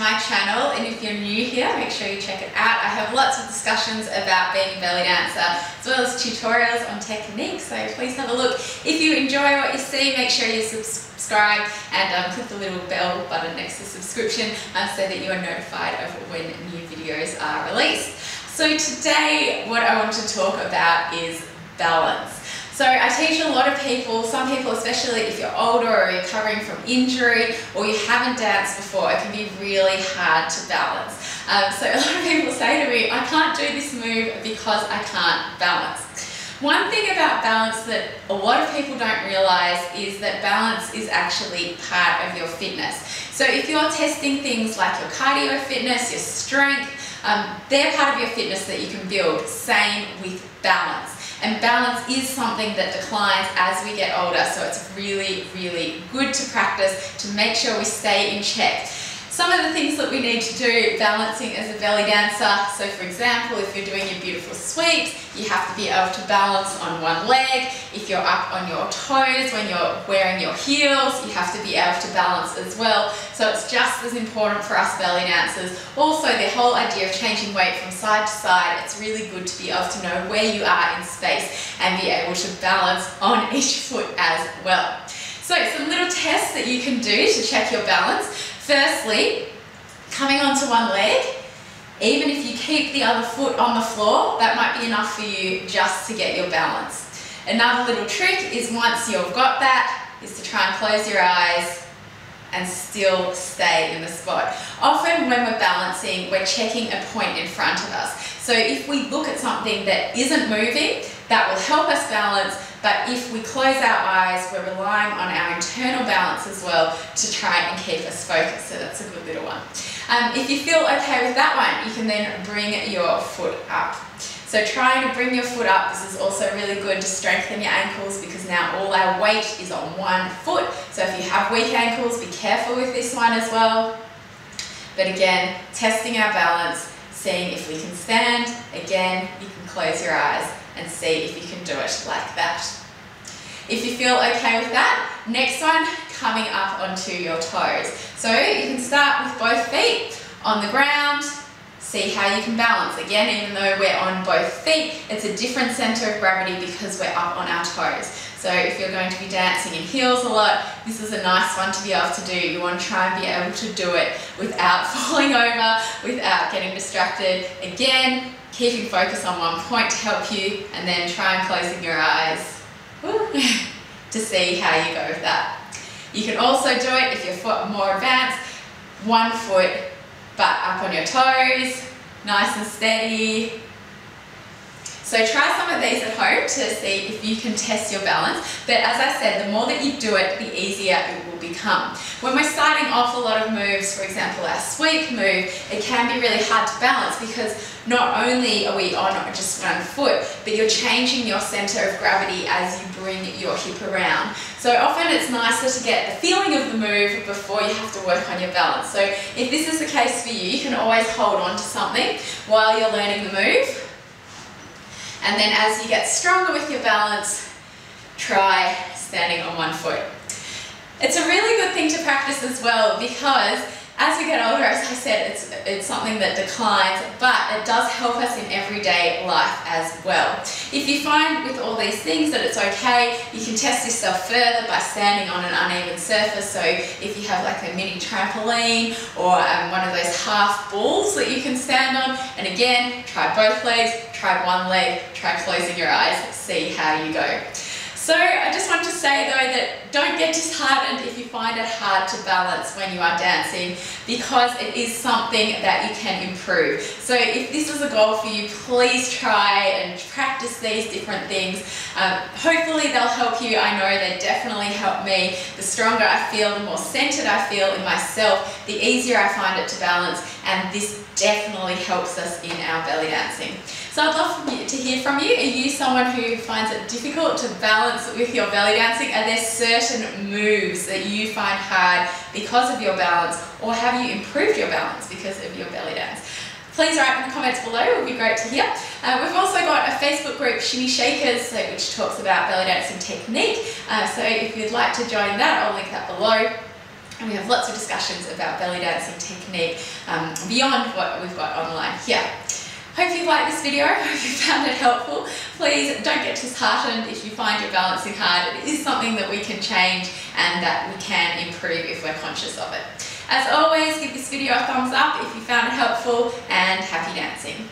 my channel, and if you're new here, make sure you check it out. I have lots of discussions about being a belly dancer as well as tutorials on technique, so please have a look. If you enjoy what you see, make sure you subscribe and click the little bell button next to subscription so that you are notified of when new videos are released. So today what I want to talk about is balance. So I teach a lot of people, some people, especially if you're older or you're recovering from injury or you haven't danced before, it can be really hard to balance. So a lot of people say to me, I can't do this move because I can't balance. One thing about balance that a lot of people don't realise is that balance is actually part of your fitness. So if you're testing things like your cardio fitness, your strength, they're part of your fitness that you can build. Same with balance. And balance is something that declines as we get older, so it's really, really good to practice to make sure we stay in check. Some of the things that we need to do balancing as a belly dancer, so for example, if you're doing your beautiful sweeps, you have to be able to balance on one leg. If you're up on your toes when you're wearing your heels, you have to be able to balance as well. So it's just as important for us belly dancers. Also, the whole idea of changing weight from side to side, it's really good to be able to know where you are in space and be able to balance on each foot as well. So some little tests that you can do to check your balance. Firstly, coming onto one leg, even if you keep the other foot on the floor, that might be enough for you just to get your balance. Another little trick is once you've got that, is to try and close your eyes and still stay in the spot. Often when we're balancing, we're checking a point in front of us. So if we look at something that isn't moving, that will help us balance, but if we close our eyes, we're relying on our internal balance as well to try and keep us focused, so that's a good little one. If you feel okay with that one, you can then bring your foot up. So trying to bring your foot up, this is also really good to strengthen your ankles because now all our weight is on one foot. So if you have weak ankles, be careful with this one as well. But again, testing our balance, seeing if we can stand. Again, you can close your eyes and see if you can do it like that. If you feel okay with that, next one, coming up onto your toes. So you can start with both feet on the ground, see how you can balance. Again, even though we're on both feet, it's a different center of gravity because we're up on our toes. So if you're going to be dancing in heels a lot, this is a nice one to be able to do. You want to try and be able to do it without falling over, without getting distracted. Again, keeping focus on one point to help you, and then try and closing your eyes to see how you go with that. You can also do it if you're more advanced, one foot but up on your toes, nice and steady. So try some of these at home to see if you can test your balance. But as I said, the more that you do it, the easier it will become. When we're starting off a lot of moves, for example, our sweep move, it can be really hard to balance because not only are we on just one foot, but you're changing your center of gravity as you bring your hip around. So often it's nicer to get the feeling of the move before you have to work on your balance. So if this is the case for you, you can always hold on to something while you're learning the move. And then as you get stronger with your balance, try standing on one foot. It's a really good thing to practice as well because as we get older, as I said, it's something that declines, but it does help us in everyday life as well. If you find with all these things that it's okay, you can test yourself further by standing on an uneven surface. So if you have like a mini trampoline or one of those half balls that you can stand on, and again, try both legs, try one leg, try closing your eyes, see how you go. So I just want to say though that don't get disheartened if you find it hard to balance when you are dancing because it is something that you can improve. So if this is a goal for you, please try and practice these different things. Hopefully they'll help you. I know they definitely help me. The stronger I feel, the more centered I feel in myself, the easier I find it to balance, and this definitely helps us in our belly dancing. So I'd love to hear from you. Are you someone who finds it difficult to balance with your belly dancing? Are there certain moves that you find hard because of your balance, or have you improved your balance because of your belly dance? Please write in the comments below, it would be great to hear. We've also got a Facebook group, Shimmy Shakers, which talks about belly dancing technique. So if you'd like to join that, I'll link that below. and we have lots of discussions about belly dancing technique beyond what we've got online here. Hope you liked this video, hope you found it helpful. Please don't get disheartened if you find your balancing hard. It is something that we can change and that we can improve if we're conscious of it. As always, give this video a thumbs up if you found it helpful, and happy dancing.